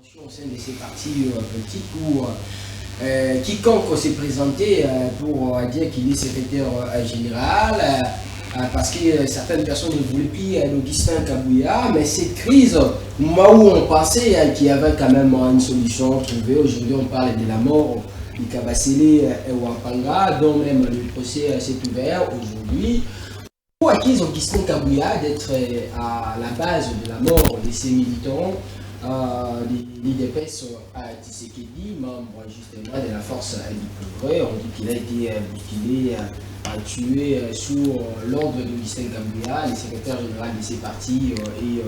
Au sein de ces partis politiques où quiconque s'est présenté pour dire qu'il est secrétaire général, parce que certaines personnes ne voulaient plus d'Augustin Kabouya, mais cette crise, au moment où on pensait qu'il y avait quand même une solution trouvée, aujourd'hui on parle de la mort de Kabasele Wampanga, dont même le procès s'est ouvert aujourd'hui. Pour acquis Augustin Kabouya d'être à la base de la mort de ces militants, l'IDPS à Tshisekedi, membre justement de la force du progrès, on dit qu'il a été bousculé, tué sous l'ordre d'Augustin Kabouya, le secrétaire général de ces partis et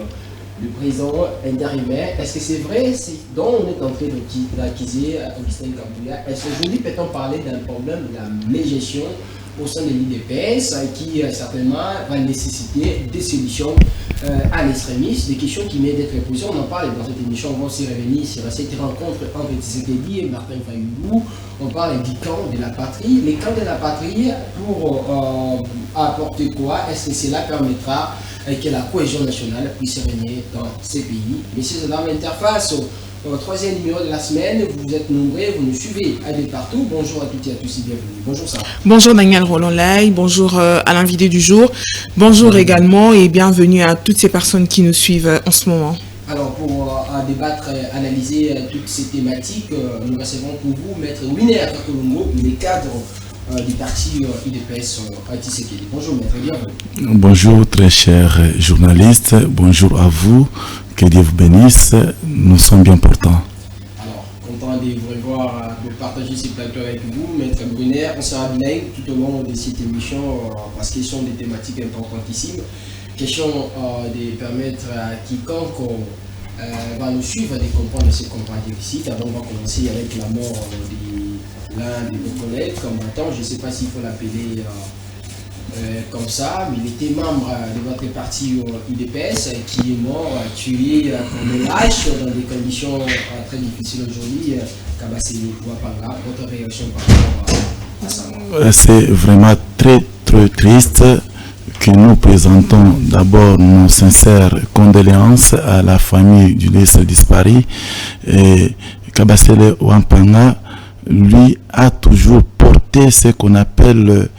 le président intérimaire. Est-ce que c'est vrai dont on est en train d'accuser Augustin Kabouya? Est-ce qu'aujourd'hui peut-on parler d'un problème de la mégestion au sein de l'IDPS qui certainement va nécessiter des solutions à l'extrémisme, des questions qui méritent d'être posées. On en parle dans cette émission, on va aussi revenir sur cette rencontre entre Tshisekedi et Martin Fayulu. On parle du camp de la patrie. Les camps de la patrie, pour apporter quoi? Est-ce que cela permettra que la cohésion nationale puisse régner dans ces pays? Messieurs et dames, l'interface au troisième numéro de la semaine, vous êtes nombreux, vous nous suivez à de partout. Bonjour à toutes et à tous et bienvenue. Bonjour Sarah. Bonjour Daniel Roland-Lay, bonjour à l'invité du jour, bonjour également et bienvenue à toutes ces personnes qui nous suivent en ce moment. Alors pour débattre, analyser toutes ces thématiques, nous recevons pour vous Maître Winner Kakolongo, le cadre du parti IDPS à Tshisekedi. Bonjour Maître, bienvenue. Bonjour très chers journalistes, bonjour à vous. Que Dieu vous bénisse, nous sommes bien portants. Alors, content de vous revoir, de partager ces plateaux avec vous, Maître Brunner. On sera bilingue tout au long de cette émission parce qu'ils sont des thématiques importantissimes. Question de permettre à quiconque va nous suivre de comprendre ce qu'on va dire ici. D'abord, on va commencer avec la mort de l'un de nos collègues combattants. Je ne sais pas s'il faut l'appeler comme ça, mais il était membre de votre parti IDPS qui est mort, tué comme lâche dans des conditions très difficiles aujourd'hui. Kabasele Wampanga, votre réaction par rapport à ça? C'est vraiment très triste que nous présentons d'abord nos sincères condoléances à la famille du laissé disparu. Kabasele Wampanga, lui, a toujours porté ce qu'on appelle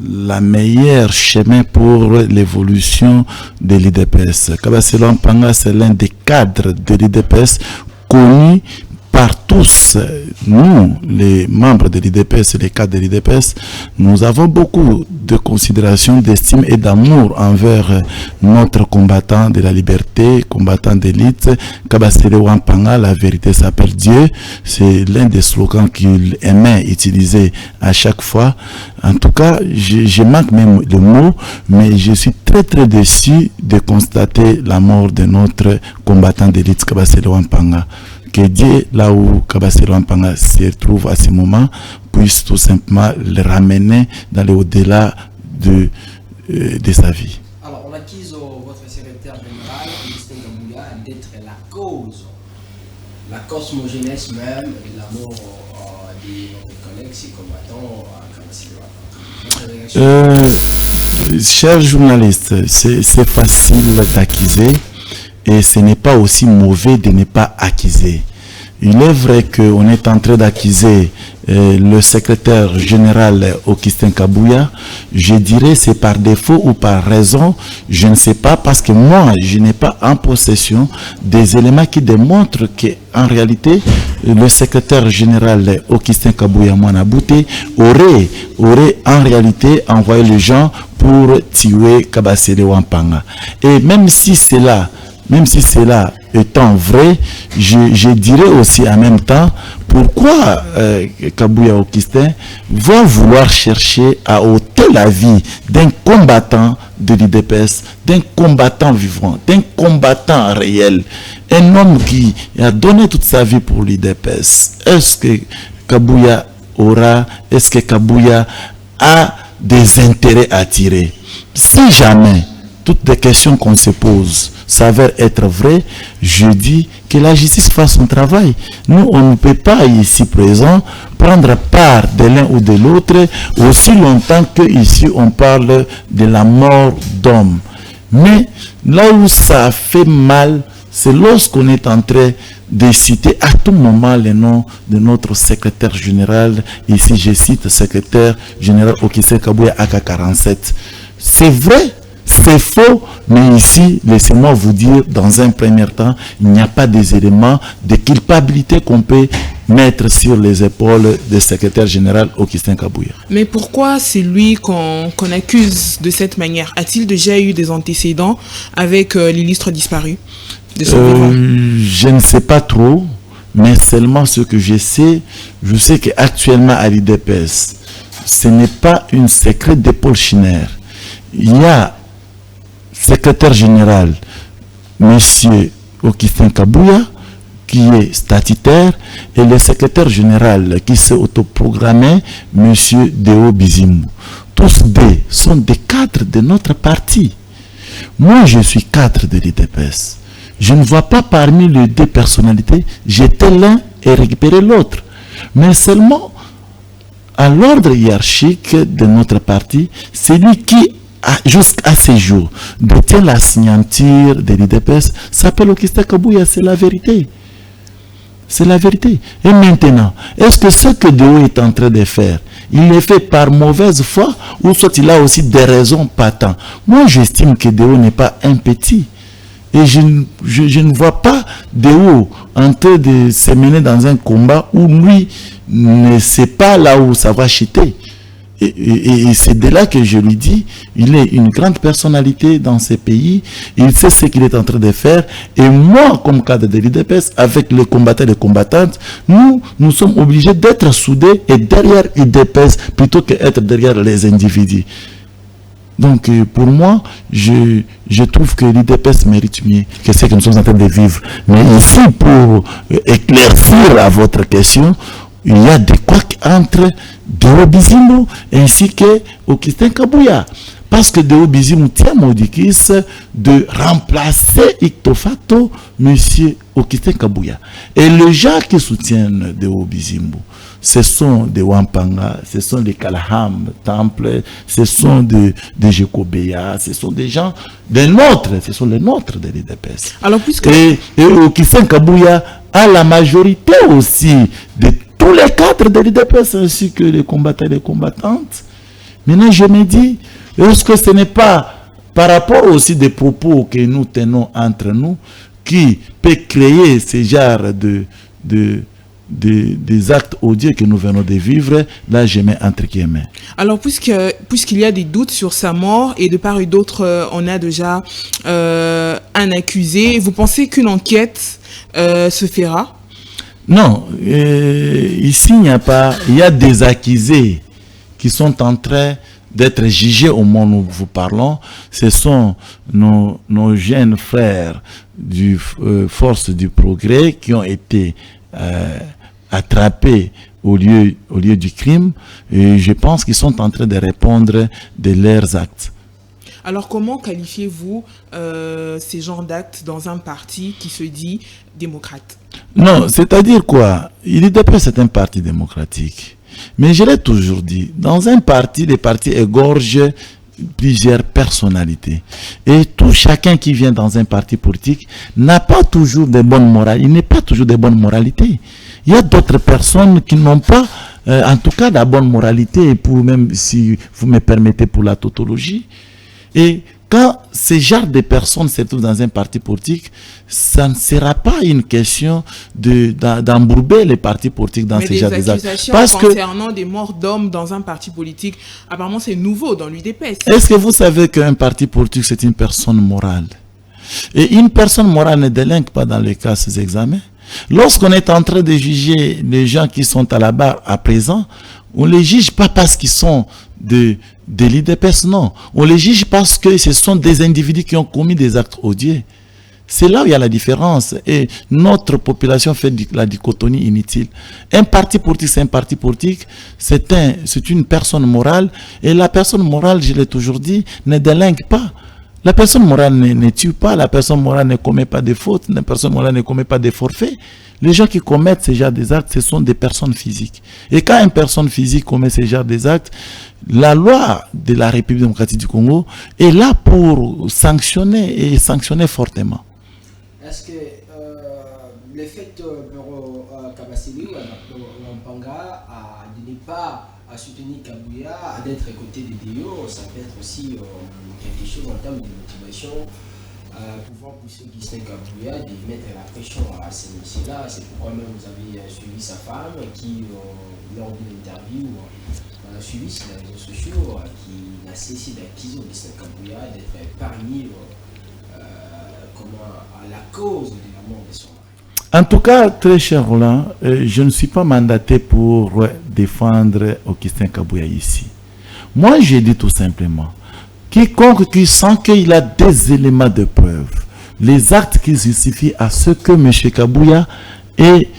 la meilleure chemin pour l'évolution de l'IDPS. Kabasele Wampanga, c'est l'un des cadres de l'IDPS connu par tous. Nous, les membres de l'IDPS et les cadres de l'IDPS, nous avons beaucoup de considération, d'estime et d'amour envers notre combattant de la liberté, combattant d'élite, Kabasele Wampanga. La vérité s'appelle Dieu. C'est l'un des slogans qu'il aimait utiliser à chaque fois. En tout cas, je manque même le mot, mais je suis très déçu de constater la mort de notre combattant d'élite, Kabasele Wampanga. Que Dieu, là où Kabasele Wampanga se trouve à ce moment, puisse tout simplement le ramener dans le au-delà de sa vie. Alors, on accuse votre secrétaire général, Augustin Kabouya, d'être la cosmogénèse même de la mort de votre collègue, ses combattants, Kabasele Wampanga. Chers journalistes, c'est facile d'accuser. Et ce n'est pas aussi mauvais de ne pas accuser. Il est vrai qu'on est en train d'accuser le secrétaire général Augustin Kabouya. Je dirais c'est par défaut ou par raison, je ne sais pas, parce que moi, je n'ai pas en possession des éléments qui démontrent qu'en réalité, le secrétaire général Augustin Kabouya Mwanabouté aurait en réalité envoyé les gens pour tuer Kabasele Wampanga. Et même si cela étant vrai, je dirais aussi en même temps pourquoi Kabouya Augustin va vouloir chercher à ôter la vie d'un combattant de l'IDPS, d'un combattant vivant, d'un combattant réel, un homme qui a donné toute sa vie pour l'IDPS. Est-ce que Kabouya a des intérêts à tirer? Si jamais toutes les questions qu'on se pose s'avèrent être vraies, je dis que la justice fasse son travail. Nous, on ne peut pas ici présent prendre part de l'un ou de l'autre aussi longtemps que ici on parle de la mort d'hommes. Mais là où ça fait mal, c'est lorsqu'on est en train de citer à tout moment les noms de notre secrétaire général. Ici, je cite secrétaire général Okistin Kabouya AK47. C'est vrai, c'est faux, mais ici, laissez-moi vous dire, dans un premier temps, il n'y a pas des éléments de culpabilité qu'on peut mettre sur les épaules du secrétaire général Okistin Kabouya. Mais pourquoi c'est lui qu'on accuse de cette manière? A-t-il déjà eu des antécédents avec l'illustre disparu de son vivant? Je ne sais pas trop, mais seulement ce que je sais qu'actuellement à l'IDPS, ce n'est pas une secret de Paul Schinner. Il y a secrétaire général, M. Okistin Kabouya, qui est statutaire, et le secrétaire général qui s'est autoprogrammé, M. Deo Bizimou. Tous deux sont des cadres de notre parti. Moi, je suis cadre de l'IDPS. Je ne vois pas parmi les deux personnalités jeter l'un et récupérer l'autre. Mais seulement, à l'ordre hiérarchique de notre parti, celui qui, jusqu'à ce jour, détient la signature de l'IDPS, s'appelle Okistin Kabouya. C'est la vérité. C'est la vérité. Et maintenant, est-ce que ce que Deo est en train de faire, il le fait par mauvaise foi ou soit il a aussi des raisons patentes? Moi, j'estime que Deo n'est pas un petit. Et je ne vois pas Deo en train de se mener dans un combat où lui ne sait pas là où ça va chuter. Et c'est de là que je lui dis, il est une grande personnalité dans ce pays, il sait ce qu'il est en train de faire, et moi, comme cadre de l'IDPS, avec les combattants et les combattantes, nous sommes obligés d'être soudés et derrière l'IDPS, plutôt qu'être derrière les individus. Donc, pour moi, je trouve que l'IDPS mérite mieux que ce que nous sommes en train de vivre. Mais ici, pour éclaircir à votre question, il y a des couacs entre Deo Bizimou ainsi que Okistin Kabouya. Parce que Deo Bizimou tient Modikis de remplacer icto facto M. Okistin Kabouya. Et les gens qui soutiennent Deo Bizimou, ce sont des Wampanga, ce sont des Kalaham Temple, ce sont des Jekobeya, ce sont des gens des nôtres, ce sont les nôtres de l'IDPS. Alors, puisque... Et Okistin Kabouya a la majorité aussi de tous les cadres de l'IDPS ainsi que les combattants et les combattantes. Maintenant, je me dis, est-ce que ce n'est pas par rapport aussi des propos que nous tenons entre nous qui peut créer ce genre des actes odieux que nous venons de vivre? Là, je mets entre guillemets. Alors, puisqu'il y a des doutes sur sa mort et de part et d'autre, on a déjà un accusé, vous pensez qu'une enquête se fera? Non, ici il y a des accusés qui sont en train d'être jugés au moment où nous vous parlons. Ce sont nos jeunes frères du Force du Progrès qui ont été attrapés au lieu du crime, et je pense qu'ils sont en train de répondre de leurs actes. Alors, comment qualifiez-vous ces genres d'actes dans un parti qui se dit démocrate? Non, c'est-à-dire quoi? L'IDPS c'est un parti démocratique. Mais je l'ai toujours dit, dans un parti, les partis égorgent plusieurs personnalités. Et chacun qui vient dans un parti politique n'a pas toujours de bonnes morales. Il n'est pas toujours de bonne moralité. Il y a d'autres personnes qui n'ont pas, en tout cas, la bonne moralité, pour même si vous me permettez pour la tautologie. Et quand ce genre de personnes se trouvent dans un parti politique, ça ne sera pas une question d'embourber les partis politiques dans ce genre d'actes. Mais des accusations concernant des morts d'hommes dans un parti politique, apparemment c'est nouveau dans l'UDPS. Est-ce que vous savez qu'un parti politique c'est une personne morale? Et une personne morale ne délinque pas dans les cas ces examens. Lorsqu'on est en train de juger les gens qui sont à la barre à présent, on ne les juge pas parce qu'ils sont de l'IDPS, non. On les juge parce que ce sont des individus qui ont commis des actes odieux. C'est là où il y a la différence. Et notre population fait la dichotomie inutile. Un parti politique, c'est un parti politique. C'est une personne morale. Et la personne morale, je l'ai toujours dit, ne délinque pas. La personne morale ne tue pas. La personne morale ne commet pas de fautes. La personne morale ne commet pas de forfaits. Les gens qui commettent ce genre d'actes, ce sont des personnes physiques. Et quand une personne physique commet ce genre d'actes, la loi de la République démocratique du Congo est là pour sanctionner et sanctionner fortement. Est-ce que le fait Kabasele ou Wampanga de ne pas soutenir Kabouya, d'être à côté des DO, ça peut être aussi quelque chose en termes de motivation, pouvoir pousser Augustin Kabouya de mettre la pression à ces messieurs-là. C'est pourquoi même vous avez suivi sa femme qui, lors d'une interview, on a suivi sur les réseaux sociaux, qui n'a cessé d'accuser Augustin Kabouya d'être parmi à la cause de la mort de son mari. En tout cas, très cher Roland, je ne suis pas mandaté pour défendre Augustin Kabouya ici. Moi, j'ai dit tout simplement, quiconque qui sent qu'il a des éléments de preuve, les actes qui justifient à ce que M. Kabouya est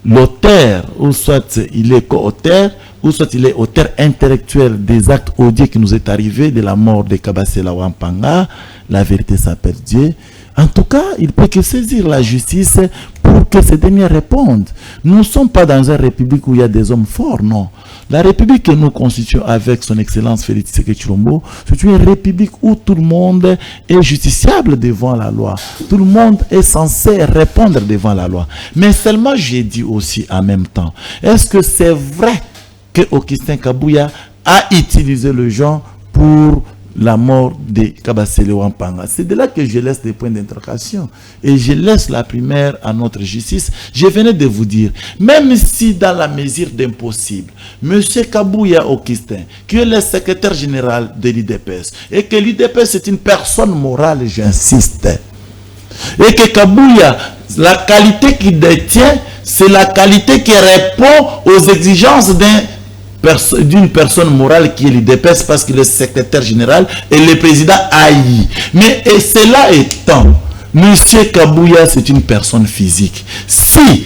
l'auteur, ou soit il est co-auteur, ou soit il est auteur intellectuel des actes odieux qui nous est arrivé de la mort de Kabasele Wampanga, la vérité s'appelle Dieu. En tout cas, il peut que saisir la justice pour que ces derniers répondent. Nous ne sommes pas dans une république où il y a des hommes forts, non. La république que nous constituons avec son excellence Félix Tshisekedi Tshilombo, c'est une république où tout le monde est justiciable devant la loi. Tout le monde est censé répondre devant la loi. Mais seulement j'ai dit aussi en même temps, est-ce que c'est vrai que Augustin Kabouya a utilisé le genre pour la mort de Kabasele Wampanga? C'est de là que je laisse des points d'interrogation et je laisse la primaire à notre justice. Je venais de vous dire, même si dans la mesure d'impossible, M. Kabouya Augustin, qui est le secrétaire général de l'UDPS, et que l'UDPS est une personne morale, j'insiste, et que Kabouya, la qualité qu'il détient, c'est la qualité qui répond aux exigences d'une personne morale qui est l'UDPS, parce qu'il est secrétaire général et le président haï. Mais et cela étant, M. Kabouya, c'est une personne physique. Si,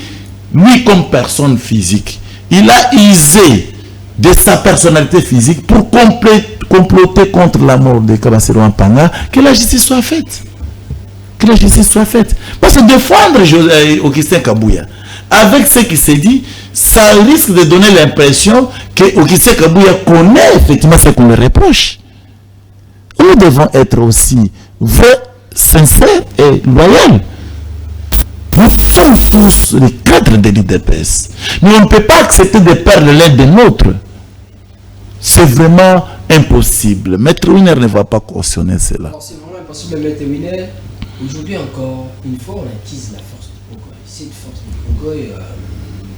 lui comme personne physique, il a usé de sa personnalité physique pour comploter contre la mort de Kabasele Wampanga, que la justice soit faite. Que la justice soit faite. Parce que défendre Augustin Kabouya, avec ce qui s'est dit, ça risque de donner l'impression que Augustin Kabouya connaît effectivement ce qu'on lui reproche. Nous devons être aussi vrais, sincères et loyaux. Nous sommes tous les cadres de l'UDPS. Mais on ne peut pas accepter de perdre l'un de l'autre. C'est vraiment impossible. Maître Winer ne va pas cautionner cela. C'est vraiment impossible, Maître Winer. Aujourd'hui encore, une fois, on acquise la force du progrès. Cette force du progrès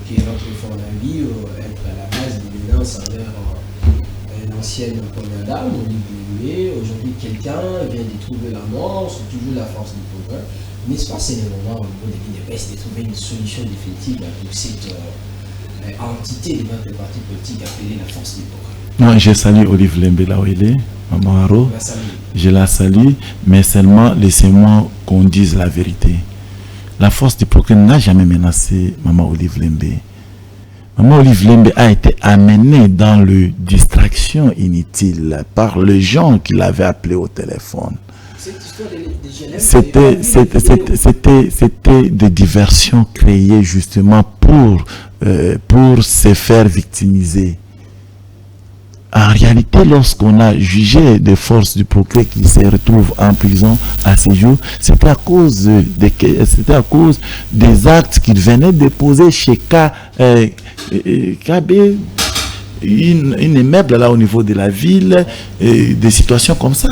qui est notre fond de vie, être à la base de l'évidence envers l'ancienne première dame, aujourd'hui quelqu'un vient de trouver la mort, c'est toujours la force du progrès. N'est-ce pas, c'est le moment au niveau de l'UDPS de trouver une solution définitive pour cette entité de notre parti politique appelée la force du progrès? Non, je salue Olive Lembe là où il est, Maman Haro. Je la salue, mais seulement laissez-moi qu'on dise la vérité. La force du progrès n'a jamais menacé Maman Olive Lembe. Maman Olive Lembe a été amenée dans le distraction inutile par les gens qui l'avaient appelé au téléphone. C'était des diversions créées justement pour se faire victimiser. En réalité, lorsqu'on a jugé des forces du progrès qui se retrouvent en prison à ce jour, c'était à cause des actes qu'ils venaient de poser chez KB, une immeuble là au niveau de la ville, des situations comme ça.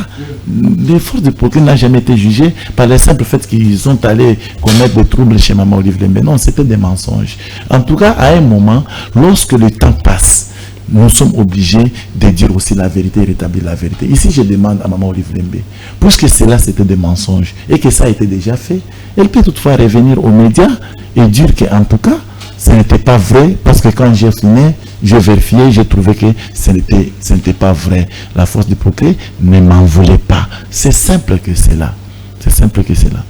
Les forces du progrès n'ont jamais été jugées par le simple fait qu'ils sont allés commettre des troubles chez Maman Olive Lembe. Non, c'était des mensonges. En tout cas, à un moment, lorsque le temps passe, nous sommes obligés de dire aussi la vérité et rétablir la vérité. Ici, je demande à Maman Olive Lembe, puisque cela c'était des mensonges et que ça a été déjà fait, elle peut toutefois revenir aux médias et dire qu'en tout cas, ce n'était pas vrai, parce que quand j'ai fini, j'ai vérifié, j'ai trouvé que ce n'était pas vrai. La force du progrès ne m'en voulait pas. C'est simple que cela. C'est simple que cela.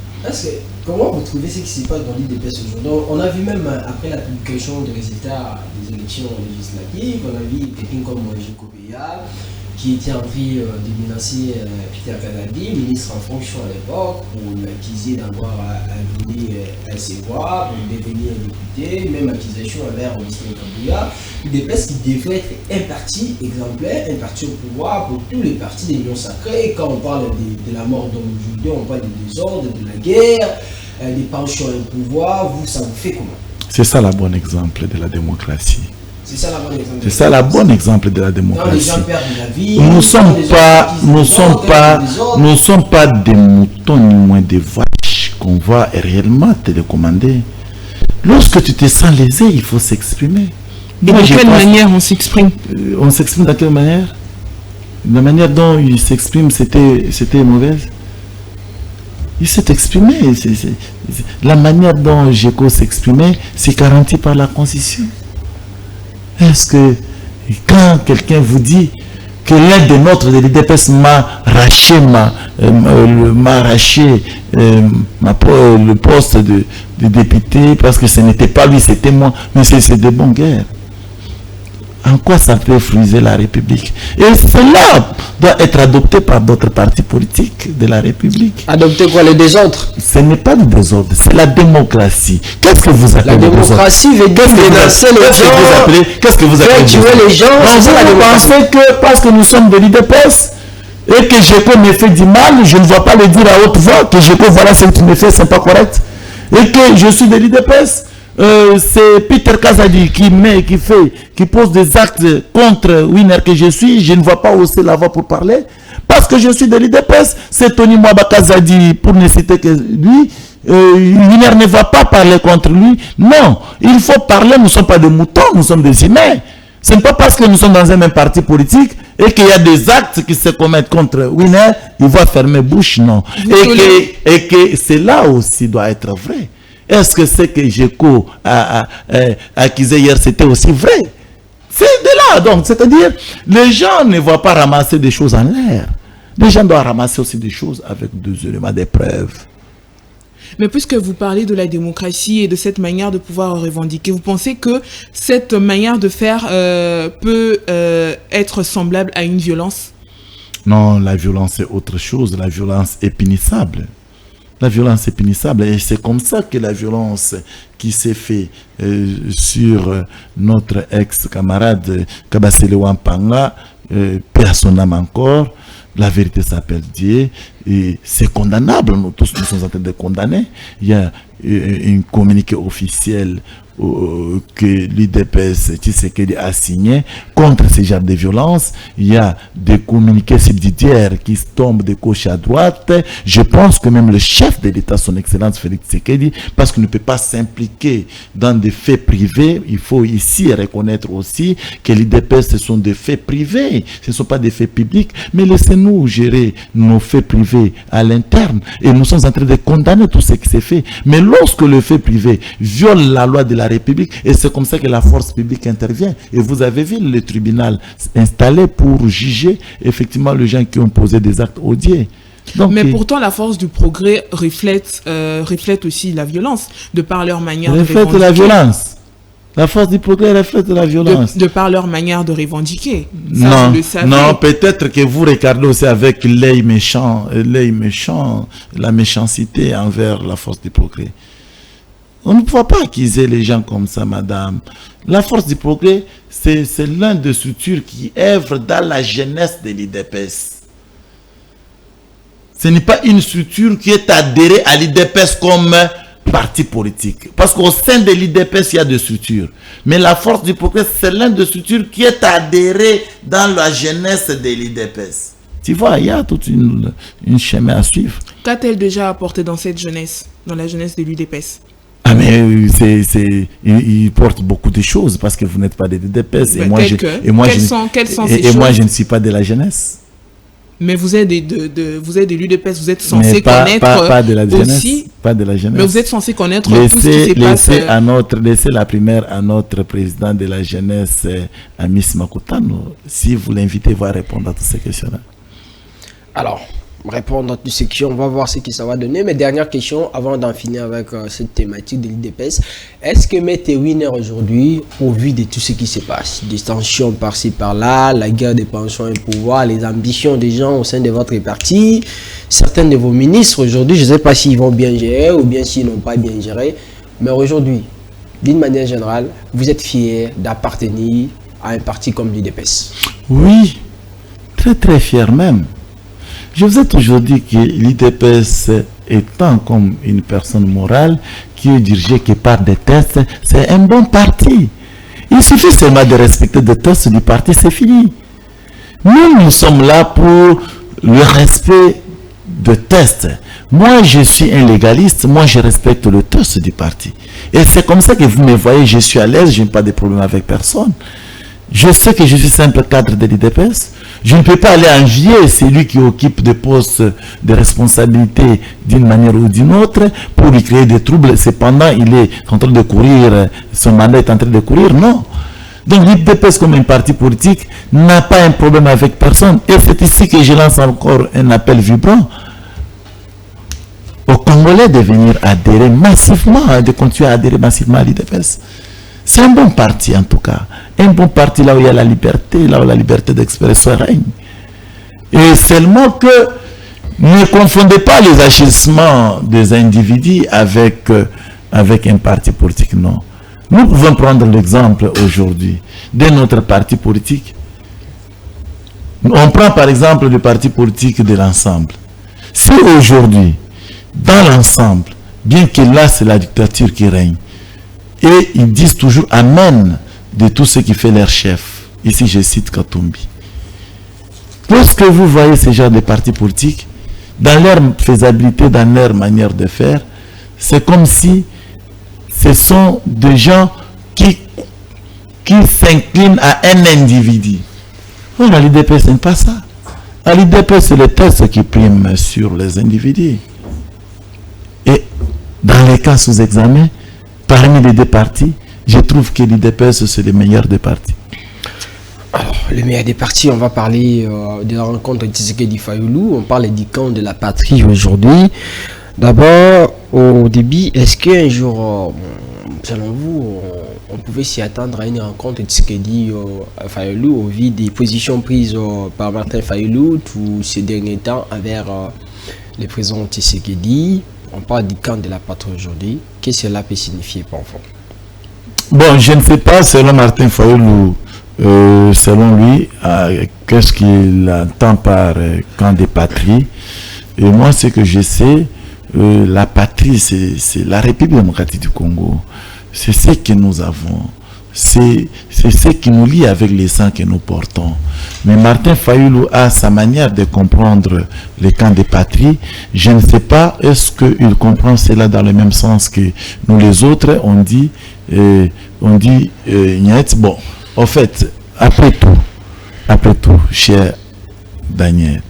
Comment vous trouvez ce qui se passe dans l'UDPS aujourd'hui? On a vu même après la publication des résultats des élections législatives, on a vu quelqu'un comme Jiko Péa qui était en train de menacer Peter Kadadi, ministre en fonction à l'époque, pour l'accuser d'avoir donné ses voix, pour devenir député, même accusation envers Augustin Kabouya. L'UDPS qui devrait être un parti exemplaire, un parti au pouvoir pour tous les partis des Lions Sacrés. Quand on parle de la mort d'Homme Jude, on parle des désordres, de la guerre. des pensions et pouvoir, vous, ça vous fait comment? C'est ça le bon exemple de la démocratie. C'est ça la bonne exemple. C'est ça le bon exemple de la démocratie. Quand les gens perdent la vie, nous sommes pas des moutons ni moins des vaches qu'on va réellement télécommander. Lorsque tu te sens lésé, il faut s'exprimer. Et de quelle manière on s'exprime? On s'exprime de quelle manière? La manière dont il s'exprime, c'était mauvaise. Il s'est exprimé. La manière dont Géco s'exprimait, c'est garanti par la Constitution. Est-ce que quand quelqu'un vous dit que l'un des nôtres de l'IDPS m'a arraché le poste de député parce que ce n'était pas lui, c'était moi, mais c'est de bonne guerre. En quoi ça peut friser la République? Et cela doit être adopté par d'autres partis politiques de la République. Adopter quoi? Le désordre? Ce n'est pas le désordre, c'est la démocratie. Qu'est-ce que vous appelez la démocratie veut dire menacer les gens. Qu'est-ce que vous appelez tuer les gens? Donc vous pensez que parce que nous sommes de l'IDPS et que Géco me fait du mal, je ne dois pas le dire à haute voix que Géco, voilà ce que tu me fais, c'est pas correct. Et que je suis de l'IDPS. C'est Peter Kazadi qui pose des actes contre Winner que je suis, je ne vois pas hausser la voix pour parler, parce que je suis de l'IDPS. C'est Tony Mwaba Kazadi, pour ne citer que lui, Winner ne va pas parler contre lui. Non, il faut parler, nous ne sommes pas des moutons, nous sommes des humains. Ce n'est pas parce que nous sommes dans un même parti politique et qu'il y a des actes qui se commettent contre Winner, il va fermer bouche, non. Et que cela aussi doit être vrai. Est-ce que ce que Géco a accusé hier, c'était aussi vrai? C'est de là, donc. C'est-à-dire, les gens ne vont pas ramasser des choses en l'air. Les gens doivent ramasser aussi des choses avec des éléments, des preuves. Mais puisque vous parlez de la démocratie et de cette manière de pouvoir revendiquer, vous pensez que cette manière de faire peut être semblable à une violence? Non, la violence est autre chose. La violence est punissable. La violence est punissable et c'est comme ça que la violence qui s'est faite sur notre ex-camarade Kabasele Wampanga, personne n'aime encore, la vérité s'appelle Dieu et c'est condamnable, nous tous nous sommes en train de condamner. Il y a un communiqué officiel que l'IDPS Tshisekedi a signé contre ce genre de violence. Il y a des communiqués subsidiaires qui tombent de gauche à droite. Je pense que même le chef de l'État, son Excellence Félix Tshisekedi, parce qu'il ne peut pas s'impliquer dans des faits privés, il faut ici reconnaître aussi que l'IDPS, ce sont des faits privés, ce ne sont pas des faits publics, mais laissez-nous gérer nos faits privés à l'interne. Et nous sommes en train de condamner tout ce qui s'est fait. Mais lorsque le fait privé viole la loi de la République, et c'est comme ça que la force publique intervient. Et vous avez vu le tribunal installé pour juger effectivement les gens qui ont posé des actes odieux. Donc, mais pourtant, la force du progrès reflète aussi la violence, de par leur manière de revendiquer. Reflète la violence. La force du progrès reflète la violence. De par leur manière de revendiquer. Ça, non, vous le savez. non, peut-être que vous regardez aussi avec l'œil méchant, la méchanceté envers la force du progrès. On ne peut pas accuser les gens comme ça, madame. La force du progrès, c'est l'un des structures qui œuvre dans la jeunesse de l'IDPS. Ce n'est pas une structure qui est adhérée à l'IDPS comme parti politique. Parce qu'au sein de l'IDPS, il y a des structures. Mais la force du progrès, c'est l'un des structures qui est adhérée dans la jeunesse de l'IDPS. Tu vois, il y a toute une chemin à suivre. Qu'a-t-elle déjà apporté dans cette jeunesse, dans la jeunesse de l'UDPS? Ah mais il porte beaucoup de choses parce que vous n'êtes pas de l'IDPS et moi je ne suis pas de la jeunesse. Mais vous êtes de l'UDPS, vous êtes censé connaître pas de la jeunesse, aussi. Pas de la jeunesse. Mais vous êtes censé connaître tout ce qui se passe. Laissez la primaire à notre président de la jeunesse, Amis Makutano. Si vous l'invitez, il va répondre à toutes ces questions-là. Alors, répondre à toutes ces questions, on va voir ce que ça va donner. Mais dernière question, avant d'en finir avec cette thématique de l'IDPS, est-ce que M. Winner aujourd'hui, au vu de tout ce qui se passe, des tensions par-ci par-là, la guerre des pensions et pouvoir, les ambitions des gens au sein de votre parti, certains de vos ministres aujourd'hui, je ne sais pas s'ils vont bien gérer ou bien s'ils n'ont pas bien géré, mais aujourd'hui, d'une manière générale, vous êtes fiers d'appartenir à un parti comme l'IDPS? Oui, très très fier même. Je vous ai toujours dit que l'IDPS étant comme une personne morale qui est dirigée que par des tests, c'est un bon parti. Il suffit seulement de respecter des tests du parti, c'est fini. Nous sommes là pour le respect de tests. Moi, je suis un légaliste, moi je respecte le test du parti. Et c'est comme ça que vous me voyez, je suis à l'aise, je n'ai pas de problème avec personne. Je sais que je suis simple cadre de l'IDPS. Je ne peux pas aller envier celui qui occupe des postes de responsabilité d'une manière ou d'une autre pour lui créer des troubles. Cependant, il est en train de courir, son mandat est en train de courir, non. Donc l'IDPS comme un parti politique n'a pas un problème avec personne. Et c'est ici que je lance encore un appel vibrant aux Congolais de venir adhérer massivement, de continuer à adhérer massivement à l'IDPS. C'est un bon parti en tout cas. Un bon parti là où il y a la liberté, là où la liberté d'expression règne. Et seulement que ne confondez pas les agissements des individus avec un parti politique, non. Nous pouvons prendre l'exemple aujourd'hui de notre parti politique. On prend par exemple le parti politique de l'ensemble. Si aujourd'hui, dans l'ensemble, bien que là c'est la dictature qui règne, et ils disent toujours amen de tout ce qui fait leur chef. Ici je cite Katumbi. Lorsque vous voyez ce genre de partis politiques, dans leur faisabilité, dans leur manière de faire, c'est comme si ce sont des gens qui s'inclinent à un individu. Or, à l'IDPS, ce n'est pas ça. À l'IDPS, c'est le texte qui prime sur les individus. Et dans les cas sous examen, parmi les deux partis, je trouve que l'IDPS, c'est le meilleur des partis. Alors, le meilleur des partis, on va parler de la rencontre de Tshisekedi Fayulu. On parle du camp de la patrie aujourd'hui. D'abord, au début, est-ce qu'un jour, selon vous, on pouvait s'y attendre à une rencontre de Tshisekedi Fayulu au vu des positions prises par Martin Fayulu tous ces derniers temps envers le président Tshisekedi? On parle du camp de la patrie aujourd'hui. Qu'est-ce que cela peut signifier pour vous? Bon, je ne sais pas, selon Martin Fayulu, selon lui, qu'est-ce qu'il entend par camp de patrie. Et moi, ce que je sais, la patrie, c'est la République démocratique du Congo. C'est ce que nous avons. C'est ce qui nous lie avec les sangs que nous portons. Mais Martin Fayulu a sa manière de comprendre les camps de patrie. Je ne sais pas, est-ce qu'il comprend cela dans le même sens que nous les autres? On dit, bon, en fait, après tout, cher Daniel,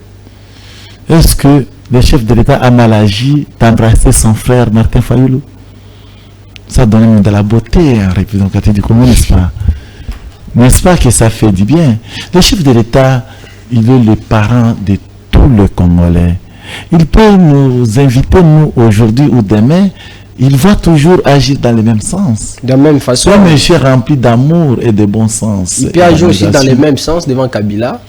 est-ce que le chef de l'État a mal agi d'embrasser son frère Martin Fayulu? Ça donne de la beauté en République démocratique du Congo, n'est-ce pas? N'est-ce pas que ça fait du bien? Le chef de l'État, il est le parent de tous les Congolais. Il peut nous inviter, nous, aujourd'hui ou demain, il va toujours agir dans le même sens. De la même façon. Un monsieur rempli d'amour et de bon sens. Il peut agir aussi dans le même sens devant Kabila.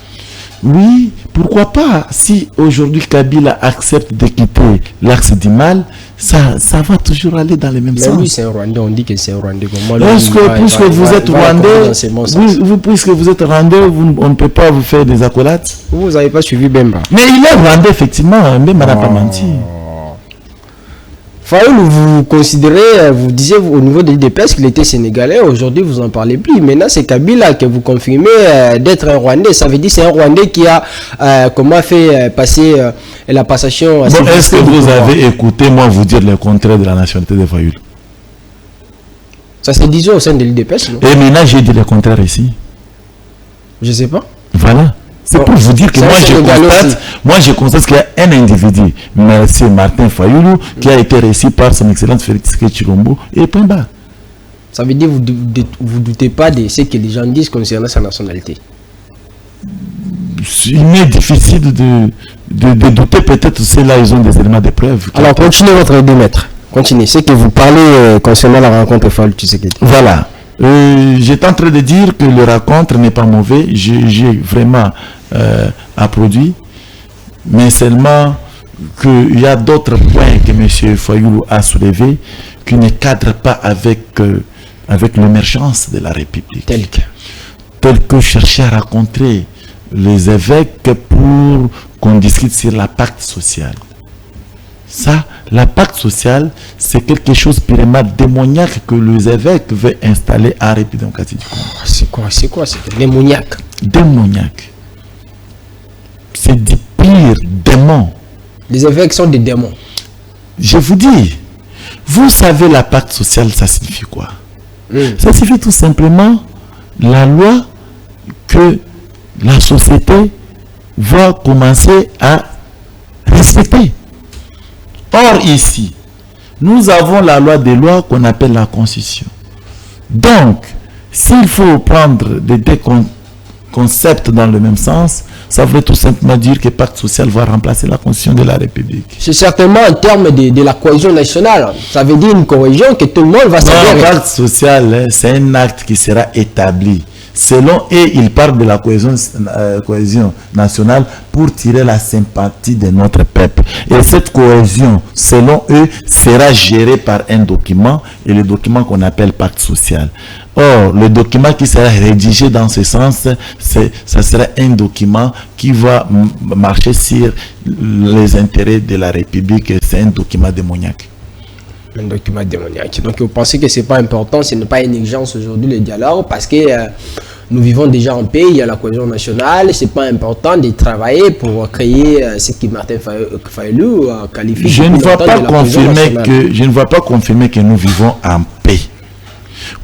Oui, pourquoi pas? Si aujourd'hui Kabila accepte de quitter l'axe du mal, ça va toujours aller dans le même sens. Mais lui, c'est un Rwandais, on dit que c'est un Rwandais. Puisque vous êtes Rwandais, puisque vous êtes Rwandais, on ne peut pas vous faire des accolades. Vous n'avez pas suivi Bemba. Mais il est Rwandais, effectivement, Bemba n'a pas menti. Fayulu, vous considérez, vous disiez au niveau de l'IDPS qu'il était sénégalais, aujourd'hui vous n'en parlez plus. Maintenant c'est Kabila que vous confirmez d'être un Rwandais. Ça veut dire que c'est un Rwandais qui a fait passer la passation. Bon, est-ce que vous avez écouté moi vous dire le contraire de la nationalité de Fayulu? Ça se disait au sein de l'IDPS, non? Et maintenant j'ai dit le contraire ici. Je ne sais pas. Voilà. C'est pour vous dire que moi je constate qu'il y a un individu, M. Martin Fayulu, qui a été reçu par son excellence Félix Tshilombo et point barre. Ça veut dire que vous ne doutez pas de ce que les gens disent concernant sa nationalité? Il m'est difficile de douter, peut-être ceux-là ils ont des éléments de preuve. Alors continuez votre démettre. Continuez. C'est que vous parlez concernant la rencontre Fayulu Tshisekedi. Voilà. J'étais en train de dire que le rencontre n'est pas mauvais. J'ai vraiment applaudi, mais seulement qu'il y a d'autres points que M. Fayulu a soulevés qui ne cadrent pas avec l'émergence de la République. Tel que chercher à rencontrer les évêques pour qu'on discute sur la pacte social. Ça, la pacte sociale, c'est quelque chose purement démoniaque que les évêques veulent installer en République démocratique du Congo. C'est quoi? C'est démoniaque. Démoniaque. C'est du pire démon. Les évêques sont des démons. Je vous dis, vous savez la pacte sociale, ça signifie quoi? Ça signifie tout simplement la loi que la société va commencer à respecter. Or ici, nous avons la loi des lois qu'on appelle la Constitution. Donc, s'il faut prendre des deux concepts dans le même sens, ça veut tout simplement dire que le pacte social va remplacer la Constitution de la République. C'est certainement en termes de la cohésion nationale. Ça veut dire une cohésion que tout le monde va savoir. Le pacte social, c'est un acte qui sera établi. Selon eux, ils parlent de la cohésion nationale pour tirer la sympathie de notre peuple. Et cette cohésion, selon eux, sera gérée par un document, et le document qu'on appelle pacte social. Or, le document qui sera rédigé dans ce sens, ça sera un document qui va marcher sur les intérêts de la République. C'est un document démoniaque. Un document démoniaque. Donc, vous pensez que ce n'est pas important, ce n'est pas une exigence aujourd'hui le dialogue, parce que nous vivons déjà en paix, il y a la cohésion nationale, ce n'est pas important de travailler pour créer ce que Martin Fayulu qualifie. Je ne vois pas confirmer que nous vivons en paix.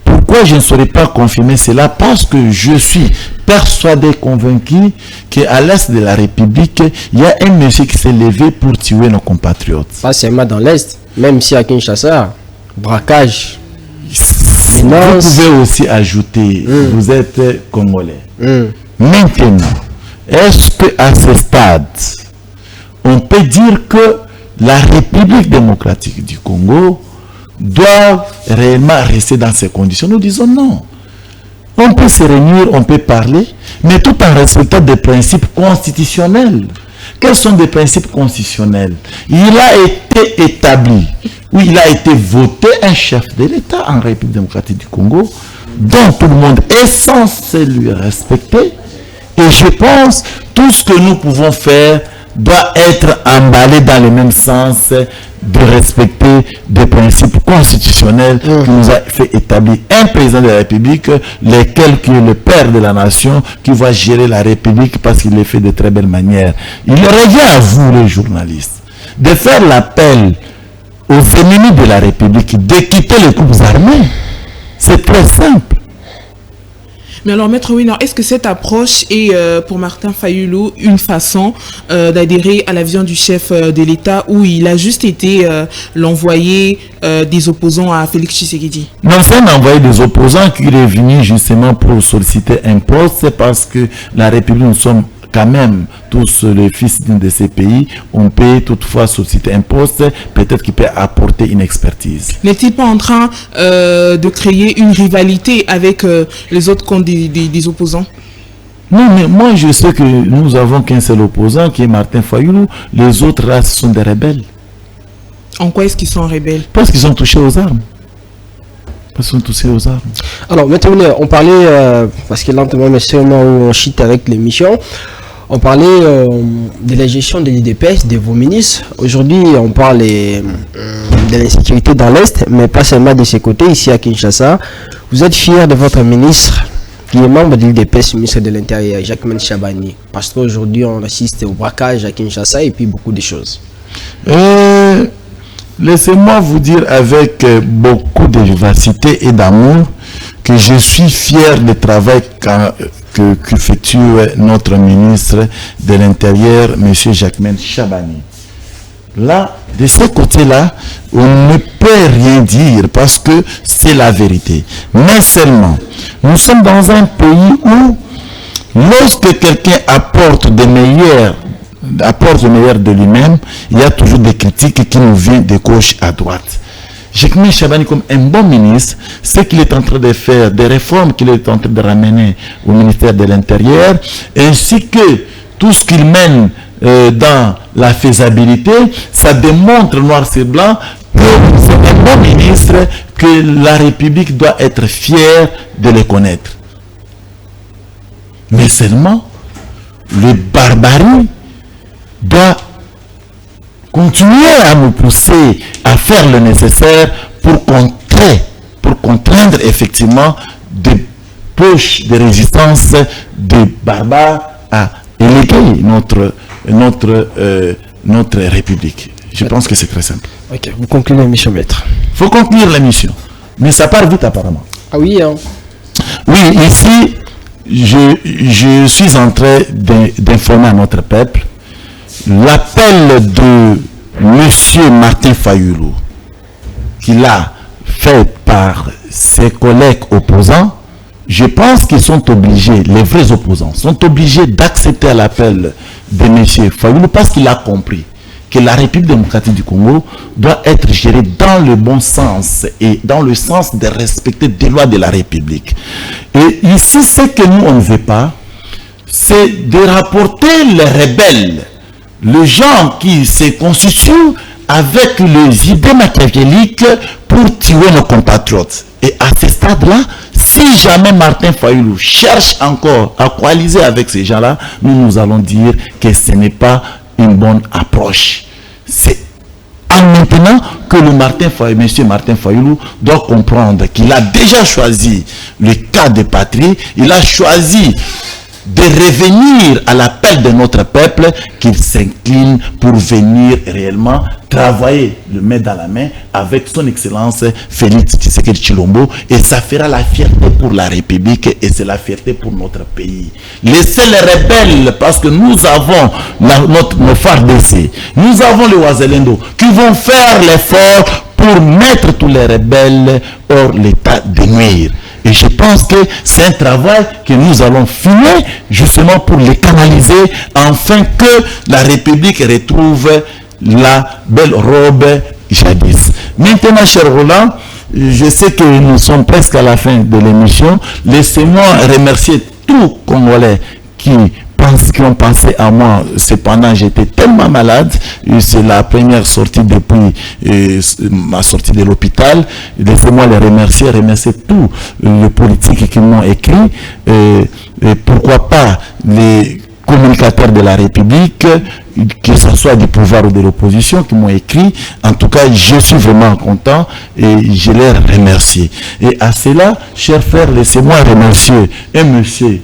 Pourquoi je ne saurais pas confirmer cela? Parce que je suis persuadé, convaincu qu'à l'est de la République, il y a un monsieur qui s'est levé pour tuer nos compatriotes. Pas seulement dans l'est, même si à Kinshasa, braquage. Vous pouvez aussi ajouter, vous êtes Congolais. Maintenant, est-ce qu'à ce stade, on peut dire que la République démocratique du Congo doit réellement rester dans ces conditions? Nous disons non. On peut se réunir, on peut parler, mais tout en respectant des principes constitutionnels. Quels sont des principes constitutionnels? Il a été établi, oui, il a été voté un chef de l'État en République démocratique du Congo, dont tout le monde est censé lui respecter. Et je pense que tout ce que nous pouvons faire doit être emballé dans le même sens de respecter des principes constitutionnels qui nous a fait établir un président de la République, lequel qui est le père de la nation, qui va gérer la République parce qu'il le fait de très belle manière. Il revient à vous, les journalistes, de faire l'appel aux ennemis de la République de quitter les troupes armées. C'est très simple. Mais alors, Maître Winner, est-ce que cette approche est pour Martin Fayulu une façon d'adhérer à la vision du chef de l'État, où il a juste été l'envoyé des opposants à Félix Tshisekedi? Non, c'est un envoyé des opposants qui est venu justement pour solliciter un poste. C'est parce que la République, nous sommes quand même tous les fils d'un de ces pays, on peut toutefois solliciter un poste, peut-être qu'il peut apporter une expertise. N'est-il pas en train de créer une rivalité avec les autres camps des opposants? Non, mais moi je sais que nous avons qu'un seul opposant qui est Martin Fayulu. Les autres races sont des rebelles. En quoi est-ce qu'ils sont rebelles? Parce qu'ils sont touchés aux armes. Parce qu'ils sont touchés aux armes. Alors maintenant on parlait, parce que lentement mais sûrement on chute avec l'émission, on parlait de la gestion de l'IDPS, de vos ministres. Aujourd'hui, on parle de l'insécurité dans l'Est, mais pas seulement de ces côtés, ici à Kinshasa. Vous êtes fier de votre ministre, qui est membre de l'IDPS, ministre de l'Intérieur, Jacquemain Chabani, parce qu'aujourd'hui, on assiste au braquage à Kinshasa et puis beaucoup de choses. Laissez-moi vous dire avec beaucoup de vivacité et d'amour que je suis fier du travail qu'effectue notre ministre de l'Intérieur, M. Jacquemain Chabani. Là, de ce côté-là, on ne peut rien dire parce que c'est la vérité. Mais seulement, nous sommes dans un pays où, lorsque quelqu'un apporte le meilleur de lui-même, il y a toujours des critiques qui nous viennent de gauche à droite. Jacquemain Chabani, comme un bon ministre, ce qu'il est en train de faire, des réformes qu'il est en train de ramener au ministère de l'Intérieur, ainsi que tout ce qu'il mène dans la faisabilité, ça démontre noir sur blanc que c'est un bon ministre, que la République doit être fière de le connaître. Mais seulement, le barbarie doit continuer à nous pousser à faire le nécessaire pour contraindre effectivement des poches de résistance des barbares à éléguer notre République. Je pense que c'est très simple. Ok, vous concluez la mission, maître. Il faut conclure la mission. Mais ça part vite apparemment. Ah oui, hein. Oui, ici, je suis en train d'informer à notre peuple l'appel de M. Martin Fayulu qu'il a fait par ses collègues opposants. Je pense qu'ils sont obligés, les vrais opposants, sont obligés d'accepter l'appel de M. Fayulu parce qu'il a compris que la République démocratique du Congo doit être gérée dans le bon sens et dans le sens de respecter des lois de la République. Et ici, ce que nous, on ne veut pas, c'est de rapporter les rebelles, les gens qui se constituent avec les idées machiavéliques pour tuer nos compatriotes. Et à ce stade-là, si jamais Martin Fayulu cherche encore à coaliser avec ces gens-là, nous allons dire que ce n'est pas une bonne approche. C'est en maintenant que M. Martin Fayulu doit comprendre qu'il a déjà choisi le cas de patrie, il a choisi de revenir à l'appel de notre peuple, qu'il s'incline pour venir réellement travailler le main dans la main avec son excellence Félix Tshisekedi Tshilombo, et ça fera la fierté pour la République et c'est la fierté pour notre pays. Laissez les rebelles, parce que nous avons nos FARDC, nous avons les Wazalendo qui vont faire l'effort pour mettre tous les rebelles hors l'état de nuire. Et je pense que c'est un travail que nous allons finir justement pour les canaliser afin que la République retrouve la belle robe jadis. Maintenant, cher Roland, je sais que nous sommes presque à la fin de l'émission. Laissez-moi remercier tous Congolais qui ont pensé à moi. Cependant, j'étais tellement malade. C'est la première sortie depuis ma sortie de l'hôpital. Laissez-moi les remercier tous les politiques qui m'ont écrit. Et pourquoi pas les communicateurs de la République, que ce soit du pouvoir ou de l'opposition, qui m'ont écrit. En tout cas, je suis vraiment content et je les remercie. Et à cela, chers frères, laissez-moi remercier un monsieur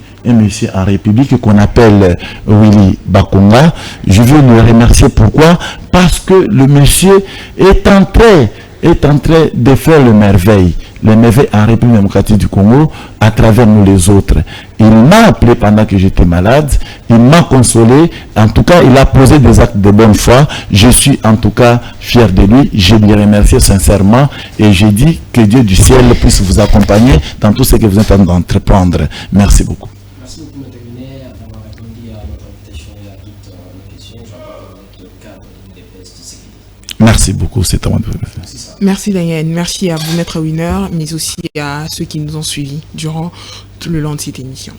en République qu'on appelle Willy Bakonga. Je veux le remercier. Pourquoi? Parce que le monsieur est en train de faire les merveilles en République démocratique du Congo à travers nous les autres. Il m'a appelé pendant que j'étais malade, il m'a consolé, en tout cas il a posé des actes de bonne foi. Je suis en tout cas fier de lui, je lui remercie sincèrement et je dis que Dieu du ciel puisse vous accompagner dans tout ce que vous êtes en train d'entreprendre. Merci beaucoup. Merci beaucoup, M. Luminaire, d'avoir répondu à notre invitation et à toutes nos questions. Je rappelle notre cadre de l'UDPS Tshisekedi. Merci beaucoup, c'est à moi de vous remercier. Merci Daniel, merci à vous Maître Winner, mais aussi à ceux qui nous ont suivis durant tout le long de cette émission.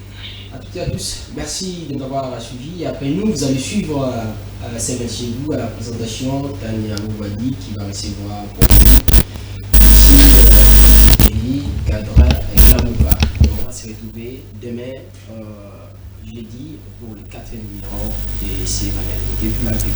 À toutes et à tous, merci de nous avoir suivis. Après nous, vous allez suivre chez vous à la présentation Tania Mouvadi qui va recevoir pour vous ici cadre et la Mouva. On va se retrouver demain, jeudi, pour le 4e numéro de ces magazines. Depuis ma vie.